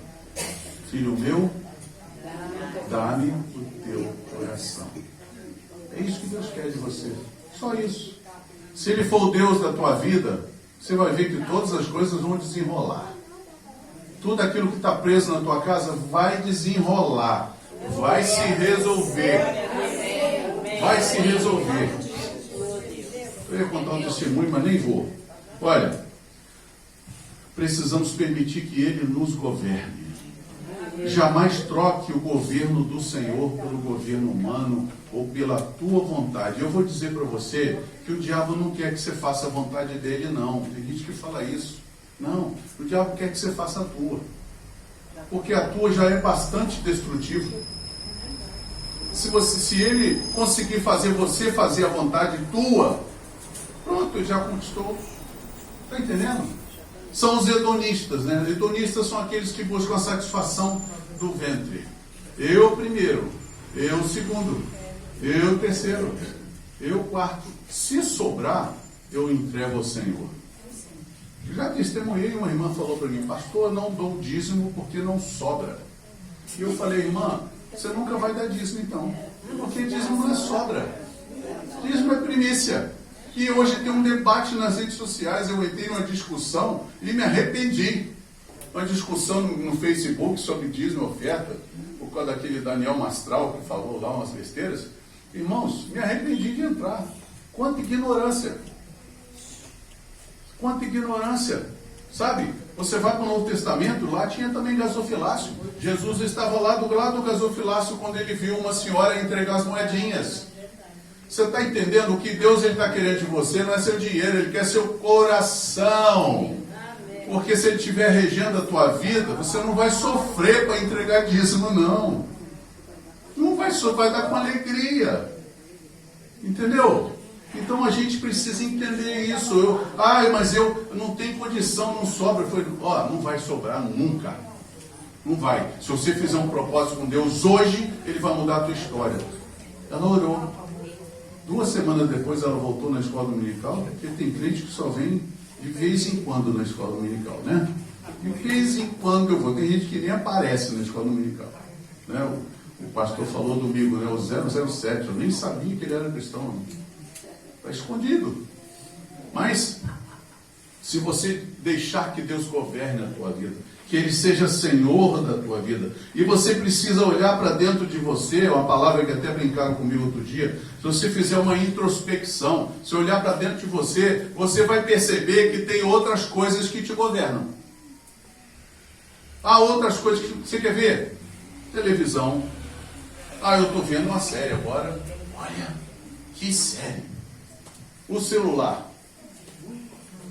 Filho meu, dá-me o teu coração. É isso que Deus quer de você. Só isso. Se Ele for o Deus da tua vida, você vai ver que todas as coisas vão desenrolar. Tudo aquilo que está preso na tua casa vai desenrolar. Vai se resolver. Vai se resolver. Eu ia contar um testemunho, mas nem vou. Olha, precisamos permitir que Ele nos governe. Jamais troque o governo do Senhor pelo governo humano ou pela tua vontade. Eu vou dizer para você que o diabo não quer que você faça a vontade dele, não. Tem gente que fala isso. Não, o diabo quer que você faça a tua. Porque a tua já é bastante destrutiva. Se ele conseguir fazer você fazer a vontade tua, pronto, ele já conquistou. Está entendendo? São os hedonistas, né? Hedonistas são aqueles que buscam a satisfação do ventre. Eu primeiro, eu segundo, eu terceiro, eu quarto. Se sobrar, eu entrego ao Senhor. Já testemunhei, uma irmã falou para mim: pastor, não dou dízimo porque não sobra. E eu falei: irmã, você nunca vai dar dízimo então, porque dízimo não é sobra, dízimo é primícia. E hoje tem um debate nas redes sociais. Eu entrei numa discussão e me arrependi. Uma discussão no Facebook sobre dízimo e oferta, por causa daquele Daniel Mastral que falou lá umas besteiras. Irmãos, me arrependi de entrar. Quanta ignorância! Quanta ignorância! Sabe, você vai para o Novo Testamento, lá tinha também gasofilácio. Jesus estava lá do lado do gasofilácio quando ele viu uma senhora entregar as moedinhas. Você está entendendo? O que Deus está querendo de você não é seu dinheiro, Ele quer seu coração. Porque se Ele estiver regendo a tua vida, você não vai sofrer para entregar dízimo, não. Não vai sofrer, vai dar com alegria. Entendeu? Então a gente precisa entender isso. Mas eu não tenho condição, não sobra. Eu falei: não vai sobrar nunca. Não vai. Se você fizer um propósito com Deus hoje, Ele vai mudar a tua história. Ela orou. 2 semanas depois ela voltou na escola dominical, porque tem crente que só vem de vez em quando na escola dominical, né? De vez em quando eu vou. Tem gente que nem aparece na escola dominical, né? O pastor falou domingo, né? O 007, eu nem sabia que ele era cristão. Está escondido. Mas, se você deixar que Deus governe a tua vida, que Ele seja Senhor da tua vida, e você precisa olhar para dentro de você, uma palavra que até brincaram comigo outro dia, se você fizer uma introspecção, se olhar para dentro de você, você vai perceber que tem outras coisas que te governam. Há outras coisas que você quer ver? Televisão. Eu estou vendo uma série agora. Olha, que série. O celular.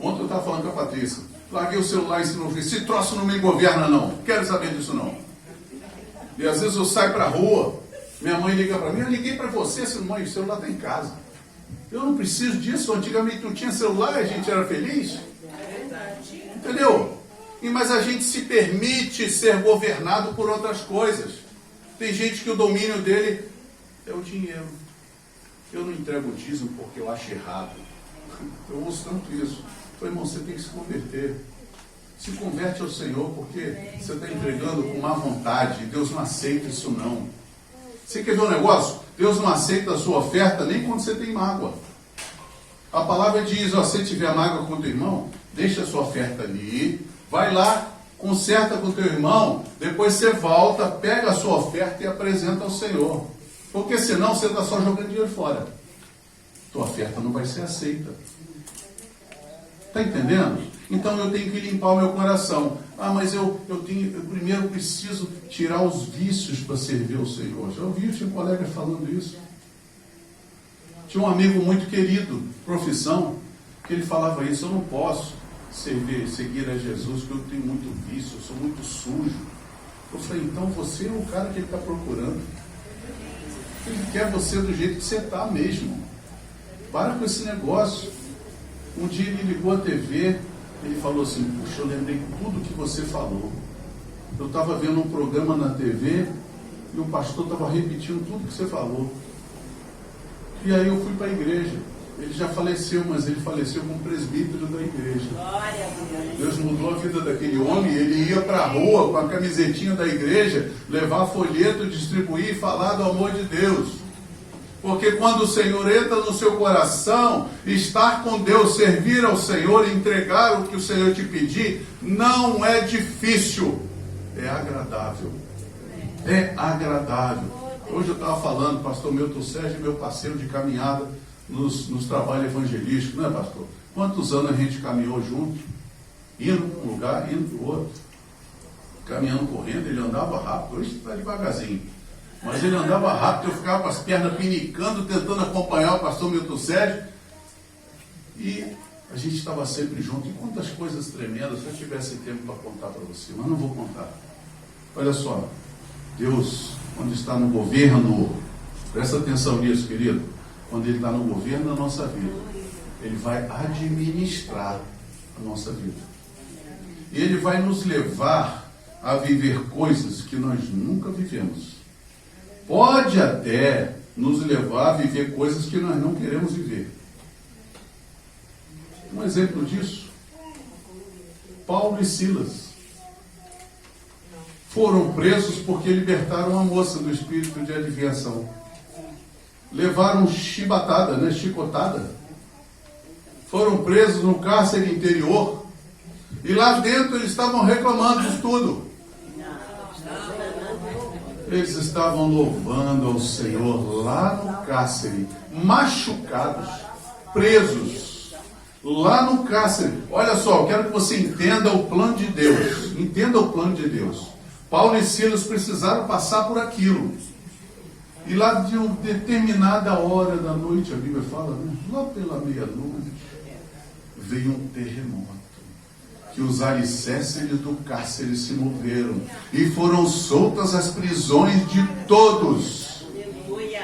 Ontem eu estava falando com a Patrícia. Larguei o celular e ensinou: esse troço não me governa, não. Quero saber disso, não. E às vezes eu saio para a rua, minha mãe liga para mim: eu liguei para você, mãe, o celular está em casa. Eu não preciso disso. Antigamente não tinha celular e a gente era feliz. Entendeu? Mas a gente se permite ser governado por outras coisas. Tem gente que o domínio dele é o dinheiro. Eu não entrego o dízimo porque eu acho errado. Eu ouço tanto isso. Irmão, você tem que se converter. Se converte ao Senhor, porque você está entregando com má vontade. Deus não aceita isso, não. Você quer ver um negócio? Deus não aceita a sua oferta nem quando você tem mágoa. A palavra diz: se tiver mágoa com o teu irmão, deixa a sua oferta ali, vai lá, conserta com o teu irmão, depois você volta, pega a sua oferta e apresenta ao Senhor. Porque senão você está só jogando dinheiro fora. Tua oferta não vai ser aceita. Está entendendo? Então eu tenho que limpar o meu coração. Ah, mas eu primeiro preciso tirar os vícios para servir ao Senhor. Já ouvi, tinha colegas falando isso. Tinha um amigo muito querido, profissão, que ele falava isso: eu não posso seguir a Jesus, porque eu tenho muito vício, eu sou muito sujo. Eu falei: então você é o cara que ele está procurando. Ele quer você do jeito que você está mesmo. Para com esse negócio. Um dia ele ligou a TV, ele falou assim: puxa, eu lembrei tudo que você falou. Eu estava vendo um programa na TV e o pastor estava repetindo tudo que você falou. E aí eu fui para a igreja. Ele já faleceu, mas ele faleceu como presbítero da igreja. Deus mudou a vida daquele homem. Ele ia para a rua com a camisetinha da igreja, levar folheto, distribuir e falar do amor de Deus. Porque quando o Senhor entra no seu coração, estar com Deus, servir ao Senhor, entregar o que o Senhor te pedir, não é difícil, é agradável. É agradável. Hoje eu estava falando, pastor Milton Sérgio, meu parceiro de caminhada nos trabalhos evangelísticos, não é, pastor? Quantos anos a gente caminhou junto, indo para um lugar, indo para o outro, caminhando, correndo. Ele andava rápido, hoje está devagarzinho, mas ele andava rápido. Eu ficava com as pernas pinicando, tentando acompanhar o pastor Milton Sérgio, e a gente estava sempre junto. E quantas coisas tremendas, se eu tivesse tempo para contar para você, mas não vou contar. Olha só, Deus, quando está no governo, presta atenção nisso, querido. Quando Ele está no governo da nossa vida, Ele vai administrar a nossa vida. E Ele vai nos levar a viver coisas que nós nunca vivemos. Pode até nos levar a viver coisas que nós não queremos viver. Um exemplo disso: Paulo e Silas foram presos porque libertaram a moça do espírito de adivinhação. Levaram chibatada, chicotada. Foram presos no cárcere interior. E lá dentro eles estavam reclamando de tudo. Eles estavam louvando ao Senhor lá no cárcere, machucados, presos, lá no cárcere. Olha só, eu quero que você entenda o plano de Deus. Entenda o plano de Deus. Paulo e Silas precisaram passar por aquilo. E lá de uma determinada hora da noite, a Bíblia fala, né? Lá pela meia-noite, veio um terremoto, que os alicerces do cárcere se moveram, e foram soltas as prisões de todos.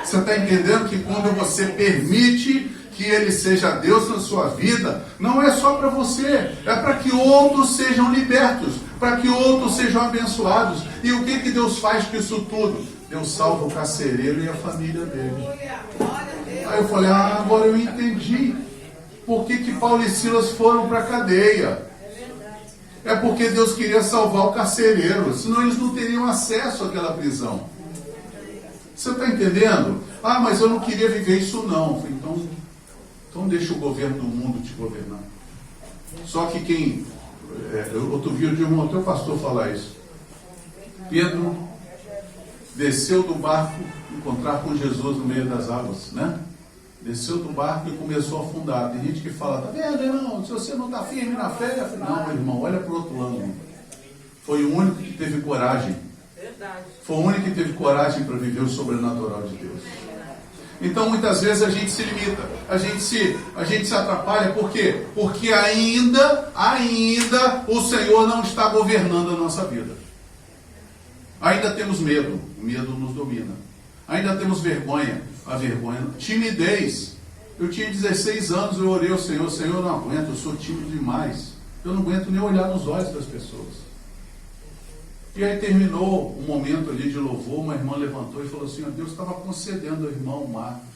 Você está entendendo que quando você permite que Ele seja Deus na sua vida, não é só para você, é para que outros sejam libertos, para que outros sejam abençoados. E o que Deus faz com isso tudo? Deus salva o carcereiro e a família dele. Aí eu falei: agora eu entendi por que Paulo e Silas foram para a cadeia. É porque Deus queria salvar o carcereiro, senão eles não teriam acesso àquela prisão. Você está entendendo? Mas eu não queria viver isso não. Eu falei: então deixa o governo do mundo te governar. Só que outro dia eu ouvi um pastor falar isso. Pedro desceu do barco, encontrar com Jesus no meio das águas, né? Desceu do barco e começou a afundar. Tem gente que fala: tá vendo, irmão? Se você não está firme na fé, não, irmão, olha para o outro lado. Foi o único que teve coragem. Foi o único que teve coragem para viver o sobrenatural de Deus. Então, muitas vezes a gente se limita, a gente se atrapalha. Por quê? Porque ainda o Senhor não está governando a nossa vida. Ainda temos medo, o medo nos domina. Ainda temos vergonha, a vergonha, timidez. Eu tinha 16 anos, eu orei ao Senhor: Senhor, eu não aguento, eu sou tímido demais. Eu não aguento nem olhar nos olhos das pessoas. E aí terminou o momento ali de louvor, uma irmã levantou e falou assim: Deus estava concedendo ao irmão Marcos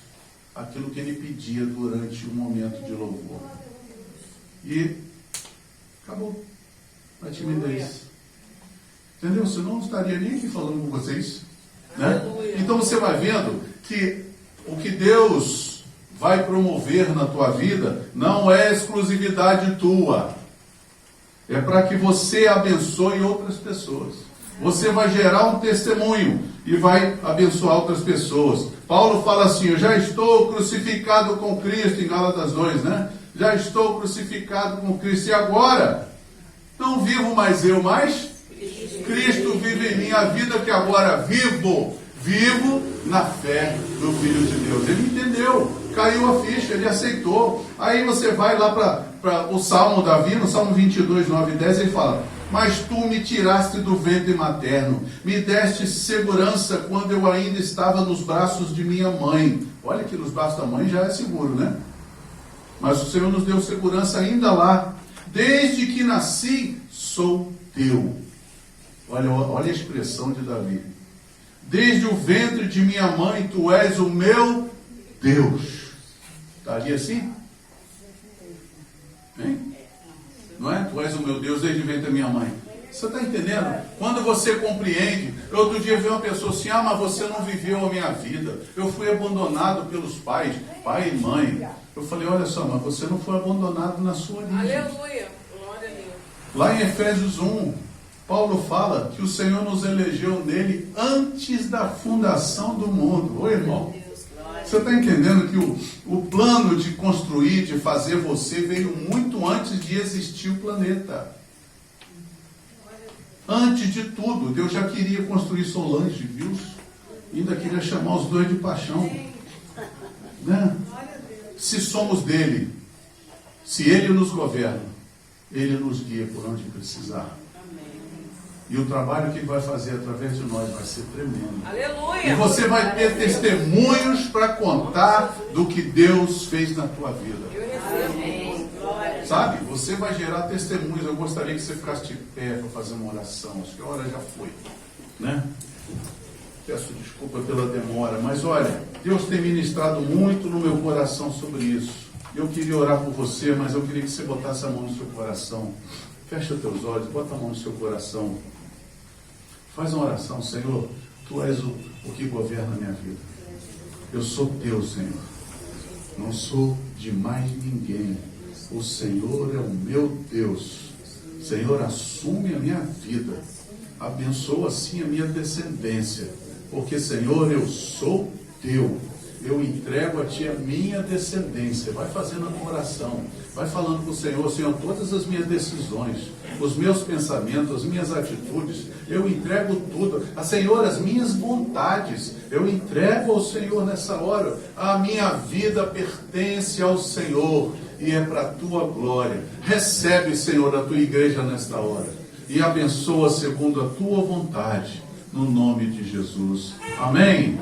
aquilo que ele pedia durante o momento de louvor. E acabou a timidez. Entendeu? Senão não estaria nem aqui falando com vocês, né? Então você vai vendo que o que Deus vai promover na tua vida não é exclusividade tua. É para que você abençoe outras pessoas. Você vai gerar um testemunho e vai abençoar outras pessoas. Paulo fala assim: eu já estou crucificado com Cristo, em Gálatas 2, né? Já estou crucificado com Cristo. E agora Não vivo mais eu, mas Cristo vive em mim. A vida que agora vivo na fé do Filho de Deus. Ele entendeu, caiu a ficha, ele aceitou. Aí você vai lá para o Salmo Davi, no Salmo 22, 9 e 10, ele fala: mas tu me tiraste do ventre materno, me deste segurança quando eu ainda estava nos braços de minha mãe. Olha que nos braços da mãe já é seguro, né? Mas o Senhor nos deu segurança ainda lá. Desde que nasci, sou teu. Olha a expressão de Davi. Desde o ventre de minha mãe, tu és o meu Deus. Está ali assim? Hein? Não é? Tu és o meu Deus desde o ventre da minha mãe. Você está entendendo? Quando você compreende. Outro dia veio uma pessoa assim: ah, mas você não viveu a minha vida. Eu fui abandonado pelos pais, pai e mãe. Eu falei: olha só, mas você não foi abandonado na sua origem. Aleluia. Glória a Deus. Lá em Efésios 1, Paulo fala que o Senhor nos elegeu nele antes da fundação do mundo. Ô irmão, você está entendendo que o plano de construir, de fazer você, veio muito antes de existir o planeta. Antes de tudo, Deus já queria construir Solange, viu? Ainda queria chamar os dois de paixão. Né? Se somos dele, se ele nos governa, ele nos guia por onde precisar. E o trabalho que ele vai fazer através de nós vai ser tremendo. Aleluia! E você vai ter testemunhos para contar do que Deus fez na tua vida. Sabe? Você vai gerar testemunhos. Eu gostaria que você ficasse de pé para fazer uma oração. Acho que a hora já foi, né? Peço desculpa pela demora, mas olha, Deus tem ministrado muito no meu coração sobre isso. Eu queria orar por você, mas eu queria que você botasse a mão no seu coração. Fecha teus olhos, bota a mão no seu coração. Faz uma oração: Senhor, tu és o que governa a minha vida. Eu sou teu, Senhor. Não sou de mais ninguém. O Senhor é o meu Deus. Senhor, assume a minha vida. Abençoa assim a minha descendência. Porque, Senhor, eu sou teu. Eu entrego a ti a minha descendência. Vai fazendo a tua oração. Vai falando com o Senhor: Senhor, todas as minhas decisões, os meus pensamentos, as minhas atitudes, eu entrego tudo. Senhor, as minhas vontades, eu entrego ao Senhor nessa hora. A minha vida pertence ao Senhor e é para a tua glória. Recebe, Senhor, a tua igreja nesta hora e abençoa segundo a tua vontade, no nome de Jesus. Amém.